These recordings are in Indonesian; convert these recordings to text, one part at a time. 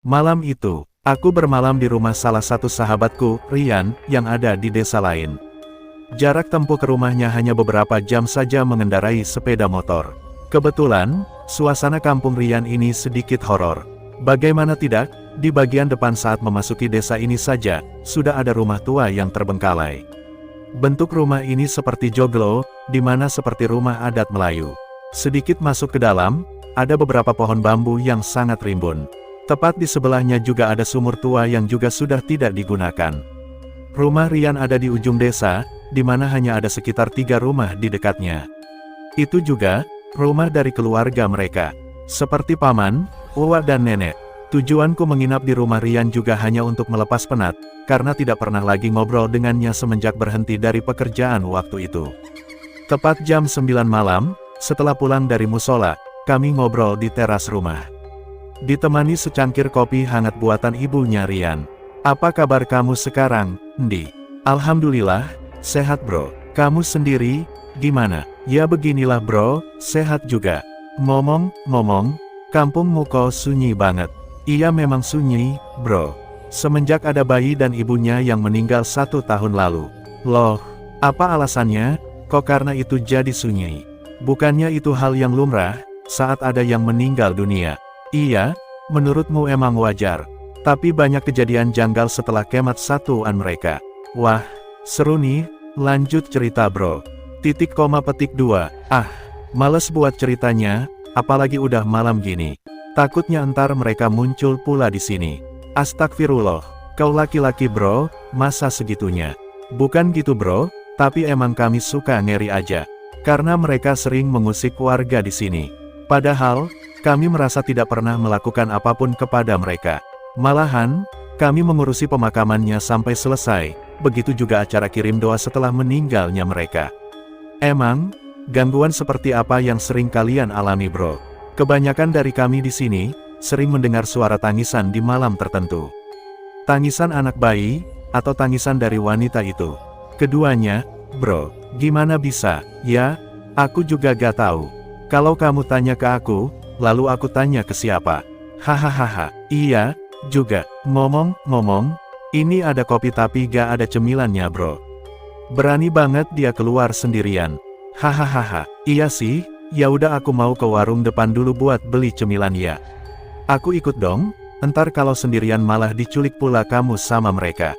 Malam itu, aku bermalam di rumah salah satu sahabatku, Rian, yang ada di desa lain. Jarak tempuh ke rumahnya hanya beberapa jam saja mengendarai sepeda motor. Kebetulan, suasana kampung Rian ini sedikit horor. Bagaimana tidak, di bagian depan saat memasuki desa ini saja, sudah ada rumah tua yang terbengkalai. Bentuk rumah ini seperti joglo, di mana seperti rumah adat Melayu. Sedikit masuk ke dalam, ada beberapa pohon bambu yang sangat rimbun. Tepat di sebelahnya juga ada sumur tua yang juga sudah tidak digunakan. Rumah Rian ada di ujung desa, di mana hanya ada sekitar 3 rumah di dekatnya. Itu juga rumah dari keluarga mereka, seperti paman, uwa dan nenek. Tujuanku menginap di rumah Rian juga hanya untuk melepas penat, karena tidak pernah lagi ngobrol dengannya semenjak berhenti dari pekerjaan waktu itu. Tepat jam 9 malam, setelah pulang dari musola, kami ngobrol di teras rumah. Ditemani secangkir kopi hangat buatan ibunya Rian. "Apa kabar kamu sekarang, Ndi?" "Alhamdulillah, sehat bro. Kamu sendiri, gimana?" "Ya beginilah bro, sehat juga. Ngomong-ngomong, kampungmu kok sunyi banget." "Iya memang sunyi, bro. Semenjak ada bayi dan ibunya yang meninggal 1 tahun lalu." "Loh, apa alasannya, kok karena itu jadi sunyi? Bukannya itu hal yang lumrah, saat ada yang meninggal dunia?" "Iya, menurutmu emang wajar. Tapi banyak kejadian janggal setelah kemah satuan mereka." "Wah, seru nih, lanjut cerita bro." Titik koma petik 2. "Ah, males buat ceritanya, apalagi udah malam gini. Takutnya entar mereka muncul pula di sini." "Astagfirullah, kau laki-laki bro, masa segitunya?" "Bukan gitu bro, tapi emang kami suka ngeri aja. Karena mereka sering mengusik warga di sini. Padahal, kami merasa tidak pernah melakukan apapun kepada mereka. Malahan, kami mengurusi pemakamannya sampai selesai, begitu juga acara kirim doa setelah meninggalnya mereka." "Emang, gangguan seperti apa yang sering kalian alami bro?" "Kebanyakan dari kami di sini, sering mendengar suara tangisan di malam tertentu. Tangisan anak bayi, atau tangisan dari wanita itu. Keduanya, bro." "Gimana bisa?" "Ya, aku juga gak tahu. Kalau kamu tanya ke aku, lalu aku tanya ke siapa?" "Hahaha, iya, juga. Ngomong-ngomong, ini ada kopi tapi gak ada cemilannya bro." Berani banget dia keluar sendirian. "Hahaha, iya sih, ya udah aku mau ke warung depan dulu buat beli cemilan ya." "Aku ikut dong, entar kalau sendirian malah diculik pula kamu sama mereka."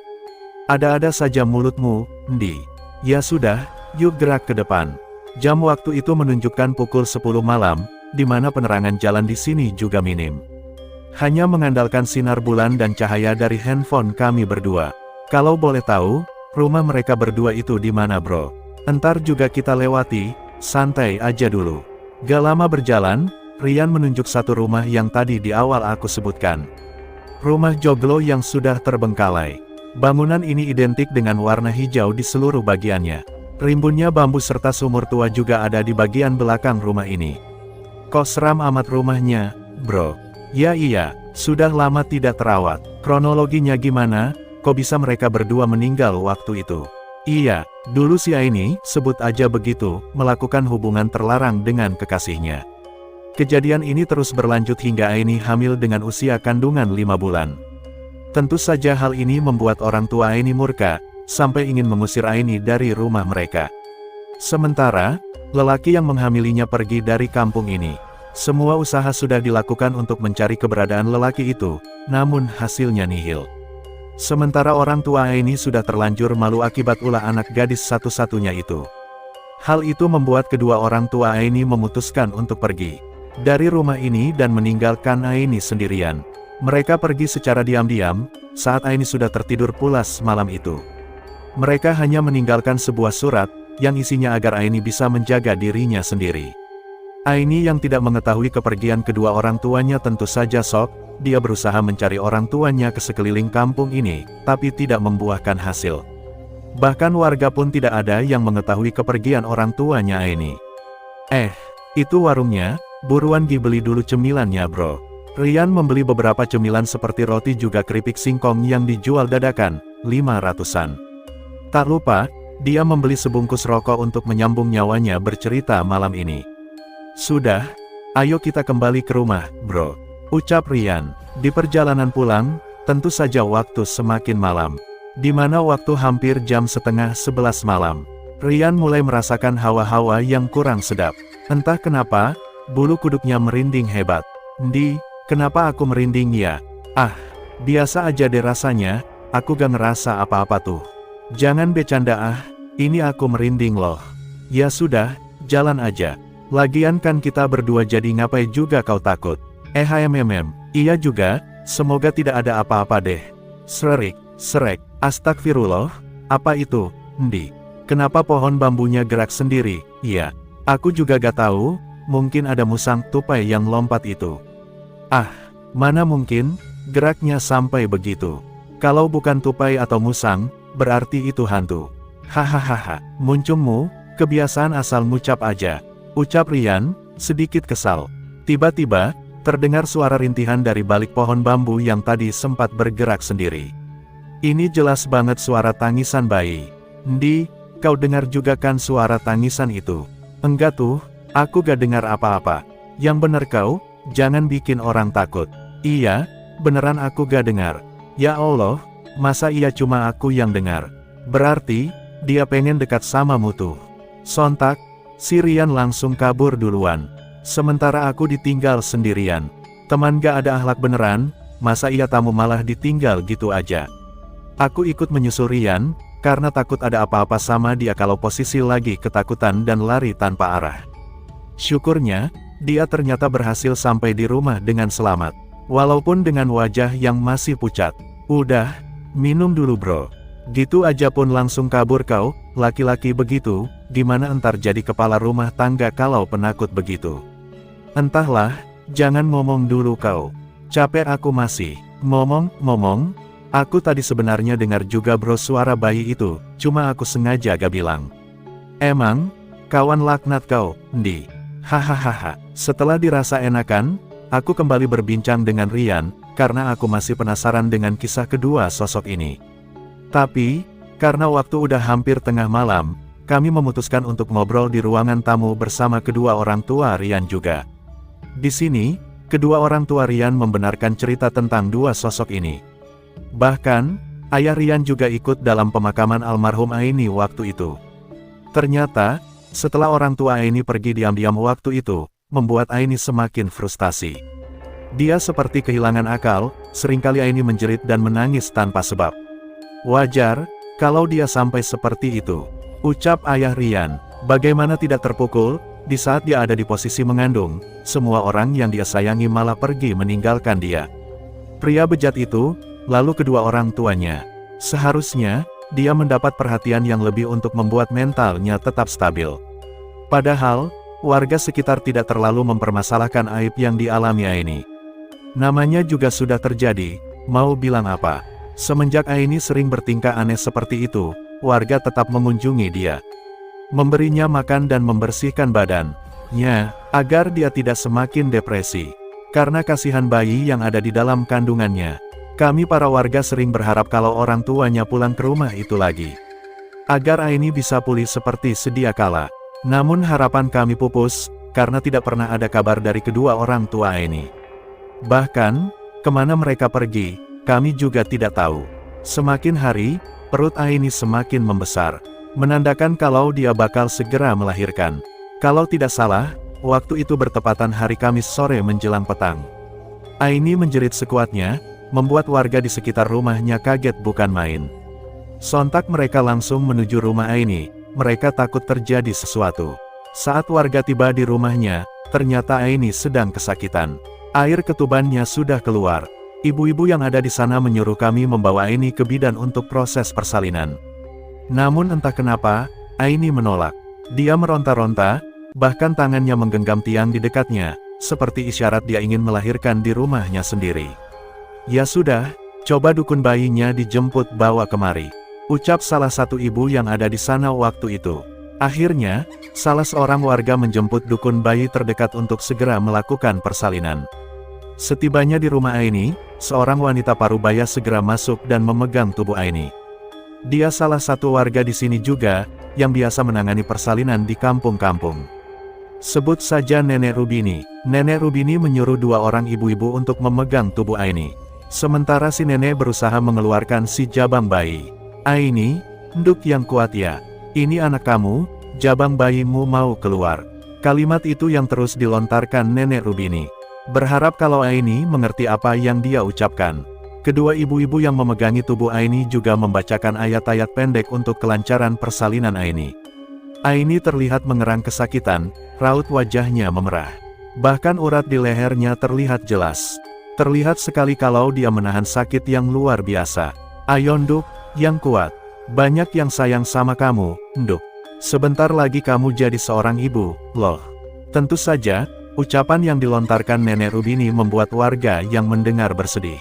"Ada-ada saja mulutmu, Ndi." "Ya sudah, yuk gerak ke depan." Jam waktu itu menunjukkan pukul 10 malam, di mana penerangan jalan di sini juga minim. Hanya mengandalkan sinar bulan dan cahaya dari handphone kami berdua. "Kalau boleh tahu, rumah mereka berdua itu di mana bro? Entar juga kita lewati, santai aja dulu." Gak lama berjalan, Rian menunjuk satu rumah yang tadi di awal aku sebutkan. Rumah joglo yang sudah terbengkalai. Bangunan ini identik dengan warna hijau di seluruh bagiannya. Rimbunnya bambu serta sumur tua juga ada di bagian belakang rumah ini. "Kok seram amat rumahnya, bro?" "Ya iya, sudah lama tidak terawat." "Kronologinya gimana, kok bisa mereka berdua meninggal waktu itu?" "Iya, dulu si Aini, sebut aja begitu, melakukan hubungan terlarang dengan kekasihnya. Kejadian ini terus berlanjut hingga Aini hamil dengan usia kandungan 5 bulan. Tentu saja hal ini membuat orang tua Aini murka, sampai ingin mengusir Aini dari rumah mereka. Sementara, lelaki yang menghamilinya pergi dari kampung ini. Semua usaha sudah dilakukan untuk mencari keberadaan lelaki itu, namun hasilnya nihil. Sementara orang tua Aini sudah terlanjur malu akibat ulah anak gadis satu-satunya itu. Hal itu membuat kedua orang tua Aini memutuskan untuk pergi dari rumah ini dan meninggalkan Aini sendirian. Mereka pergi secara diam-diam, saat Aini sudah tertidur pulas malam itu. Mereka hanya meninggalkan sebuah surat, yang isinya agar Aini bisa menjaga dirinya sendiri. Aini yang tidak mengetahui kepergian kedua orang tuanya tentu saja shock. Dia berusaha mencari orang tuanya ke sekeliling kampung ini, tapi tidak membuahkan hasil. Bahkan warga pun tidak ada yang mengetahui kepergian orang tuanya Aini. Itu warungnya, buruan beli dulu cemilannya bro." Rian membeli beberapa cemilan seperti roti juga keripik singkong yang dijual dadakan, 500-an. Tak lupa, dia membeli sebungkus rokok untuk menyambung nyawanya bercerita malam ini. "Sudah, ayo kita kembali ke rumah, bro. ucap Rian. Di perjalanan pulang, tentu saja waktu semakin malam. Di mana waktu hampir jam setengah 11 malam. Rian mulai merasakan hawa-hawa yang kurang sedap. Entah kenapa, bulu kuduknya merinding hebat. Ndi, kenapa aku merinding ya? Ah, biasa aja deh rasanya, aku gak ngerasa apa-apa tuh. Jangan bercanda ah, ini aku merinding loh. Ya sudah, jalan aja. Lagian kan kita berdua jadi ngapain juga kau takut. Iya juga, semoga tidak ada apa-apa deh. Srek, astagfirullah, apa itu, Ndi? Kenapa pohon bambunya gerak sendiri? Iya, aku juga gak tahu, mungkin ada musang tupai yang lompat itu. Ah, mana mungkin, geraknya sampai begitu. Kalau bukan tupai atau musang, berarti itu hantu. Hahaha, muncungmu, kebiasaan asal ngucap aja. Ucap Rian, sedikit kesal. Tiba-tiba, terdengar suara rintihan dari balik pohon bambu yang tadi sempat bergerak sendiri. Ini jelas banget suara tangisan bayi. Ndi, kau dengar juga kan suara tangisan itu? Enggak tuh, aku gak dengar apa-apa. Yang bener kau, jangan bikin orang takut. Iya, beneran aku gak dengar. Ya Allah, masa iya cuma aku yang dengar? Berarti, dia pengen dekat sama mutu. Sontak, si Rian langsung kabur duluan. Sementara aku ditinggal sendirian. Teman gak ada akhlak beneran, masa iya tamu malah ditinggal gitu aja. Aku ikut menyusul Rian, karena takut ada apa-apa sama dia kalau posisi lagi ketakutan dan lari tanpa arah. Syukurnya, dia ternyata berhasil sampai di rumah dengan selamat. Walaupun dengan wajah yang masih pucat. Udah, minum dulu bro. Gitu aja pun langsung kabur kau, laki-laki begitu, gimana entar jadi kepala rumah tangga kalau penakut begitu. Entahlah, jangan ngomong dulu kau. Capek aku masih. Ngomong, aku tadi sebenarnya dengar juga bro suara bayi itu, cuma aku sengaja gak bilang. Emang, kawan laknat kau, Ndi. Hahaha, setelah dirasa enakan, aku kembali berbincang dengan Rian, karena aku masih penasaran dengan kisah kedua sosok ini. Tapi, karena waktu udah hampir tengah malam, kami memutuskan untuk ngobrol di ruangan tamu bersama kedua orang tua Rian juga. Di sini, kedua orang tua Rian membenarkan cerita tentang dua sosok ini. Bahkan, ayah Rian juga ikut dalam pemakaman almarhum Aini waktu itu. Ternyata, setelah orang tua Aini pergi diam-diam waktu itu, membuat Aini semakin frustasi. Dia seperti kehilangan akal, seringkali Aini menjerit dan menangis tanpa sebab. Wajar, kalau dia sampai seperti itu. Ucap ayah Rian, bagaimana tidak terpukul, di saat dia ada di posisi mengandung, semua orang yang dia sayangi malah pergi meninggalkan dia. Pria bejat itu, lalu kedua orang tuanya. Seharusnya, dia mendapat perhatian yang lebih untuk membuat mentalnya tetap stabil. Padahal, warga sekitar tidak terlalu mempermasalahkan aib yang dialami Aini. Namanya juga sudah terjadi, mau bilang apa? Semenjak Aini sering bertingkah aneh seperti itu, warga tetap mengunjungi dia. Memberinya makan dan membersihkan badannya, agar dia tidak semakin depresi. Karena kasihan bayi yang ada di dalam kandungannya, kami para warga sering berharap kalau orang tuanya pulang ke rumah itu lagi. Agar Aini bisa pulih seperti sedia kala. Namun harapan kami pupus, karena tidak pernah ada kabar dari kedua orang tua Aini. Bahkan, kemana mereka pergi, kami juga tidak tahu. Semakin hari, perut Aini semakin membesar, menandakan kalau dia bakal segera melahirkan. Kalau tidak salah, waktu itu bertepatan hari Kamis sore menjelang petang. Aini menjerit sekuatnya, membuat warga di sekitar rumahnya kaget bukan main. Sontak mereka langsung menuju rumah Aini, mereka takut terjadi sesuatu. Saat warga tiba di rumahnya, ternyata Aini sedang kesakitan. Air ketubannya sudah keluar. Ibu-ibu yang ada di sana menyuruh kami membawa Aini ke bidan untuk proses persalinan. Namun entah kenapa, Aini menolak. Dia meronta-ronta, bahkan tangannya menggenggam tiang di dekatnya, seperti isyarat dia ingin melahirkan di rumahnya sendiri. Ya sudah, coba dukun bayinya dijemput bawa kemari. Ucap salah satu ibu yang ada di sana waktu itu. Akhirnya, salah seorang warga menjemput dukun bayi terdekat untuk segera melakukan persalinan. Setibanya di rumah Aini, seorang wanita parubaya segera masuk dan memegang tubuh Aini. Dia salah satu warga di sini juga, yang biasa menangani persalinan di kampung-kampung. Sebut saja Nenek Rubini. Nenek Rubini menyuruh dua orang ibu-ibu untuk memegang tubuh Aini. Sementara si nenek berusaha mengeluarkan si jabang bayi. Aini, nduk yang kuat ya. Ini anak kamu, jabang bayimu mau keluar. Kalimat itu yang terus dilontarkan Nenek Rubini. Berharap kalau Aini mengerti apa yang dia ucapkan. Kedua ibu-ibu yang memegangi tubuh Aini juga membacakan ayat-ayat pendek untuk kelancaran persalinan Aini. Aini terlihat mengerang kesakitan, raut wajahnya memerah. Bahkan urat di lehernya terlihat jelas. Terlihat sekali kalau dia menahan sakit yang luar biasa. Ayo nduk, yang kuat. Banyak yang sayang sama kamu, nduk. Sebentar lagi kamu jadi seorang ibu, loh. Tentu saja, ucapan yang dilontarkan Nenek Rubini membuat warga yang mendengar bersedih.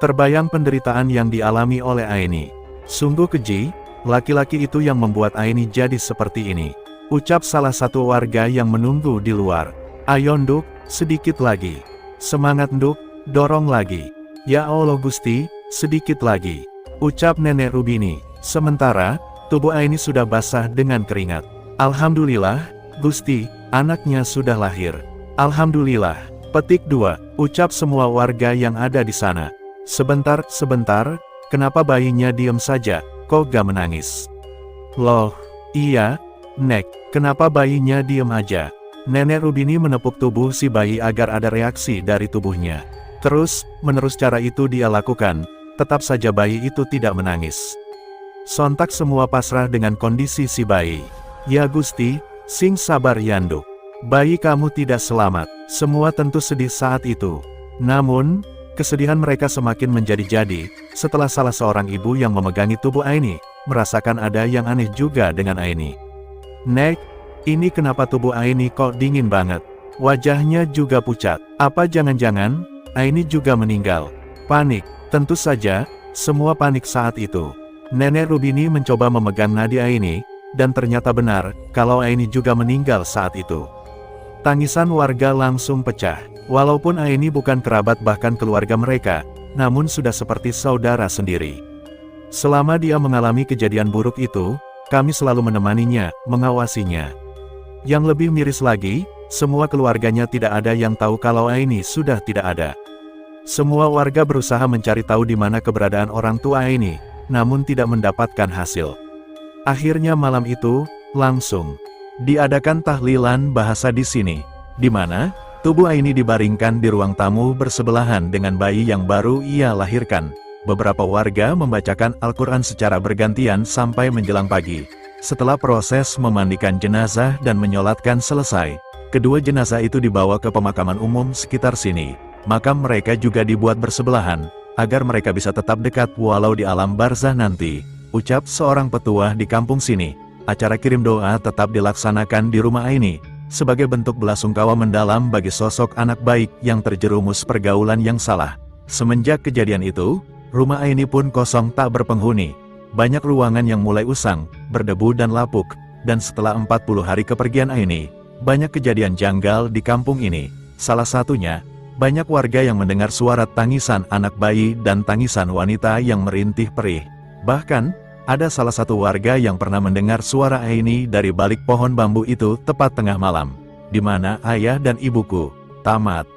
Terbayang penderitaan yang dialami oleh Aini. Sungguh keji, laki-laki itu yang membuat Aini jadi seperti ini. Ucap salah satu warga yang menunggu di luar. Ayo nduk, sedikit lagi. Semangat nduk, dorong lagi. Ya Allah Gusti, sedikit lagi. Ucap Nenek Rubini. Sementara, tubuh Aini sudah basah dengan keringat. Alhamdulillah, Gusti, anaknya sudah lahir. Alhamdulillah. Petik 2, ucap semua warga yang ada di sana. Sebentar, kenapa bayinya diam saja, kok gak menangis? Loh, iya, Nek, kenapa bayinya diam aja? Nenek Rubini menepuk tubuh si bayi agar ada reaksi dari tubuhnya. Terus, menerus cara itu dia lakukan, tetap saja bayi itu tidak menangis. Sontak semua pasrah dengan kondisi si bayi. Ya Gusti, sing sabar yanduk. Bayi kamu tidak selamat. Semua tentu sedih saat itu. Namun, kesedihan mereka semakin menjadi-jadi, setelah salah seorang ibu yang memegangi tubuh Aini, merasakan ada yang aneh juga dengan Aini. Nek, ini kenapa tubuh Aini kok dingin banget? Wajahnya juga pucat. Apa jangan-jangan, Aini juga meninggal? Panik, tentu saja, semua panik saat itu. Nenek Rubini mencoba memegang nadi Aini, dan ternyata benar, kalau Aini juga meninggal saat itu. Tangisan warga langsung pecah. Walaupun Aini bukan kerabat bahkan keluarga mereka, namun sudah seperti saudara sendiri. Selama dia mengalami kejadian buruk itu, kami selalu menemaninya, mengawasinya. Yang lebih miris lagi, semua keluarganya tidak ada yang tahu kalau Aini sudah tidak ada. Semua warga berusaha mencari tahu di mana keberadaan orang tua Aini, namun tidak mendapatkan hasil. Akhirnya malam itu, langsung diadakan tahlilan bahasa di sini, di mana tubuh Aini dibaringkan di ruang tamu bersebelahan dengan bayi yang baru ia lahirkan. Beberapa warga membacakan Al-Quran secara bergantian sampai menjelang pagi. Setelah proses memandikan jenazah dan menyolatkan selesai, kedua jenazah itu dibawa ke pemakaman umum sekitar sini. Makam mereka juga dibuat bersebelahan, agar mereka bisa tetap dekat walau di alam barzah nanti. Ucap seorang petua di kampung sini. Acara kirim doa tetap dilaksanakan di rumah Aini, sebagai bentuk belasungkawa mendalam bagi sosok anak baik yang terjerumus pergaulan yang salah. Semenjak kejadian itu, rumah Aini pun kosong tak berpenghuni. Banyak ruangan yang mulai usang, berdebu dan lapuk, dan setelah 40 hari kepergian Aini, banyak kejadian janggal di kampung ini. Salah satunya, banyak warga yang mendengar suara tangisan anak bayi dan tangisan wanita yang merintih perih. Bahkan, ada salah satu warga yang pernah mendengar suara Aini dari balik pohon bambu itu tepat tengah malam, di mana ayah dan ibuku. Tamat.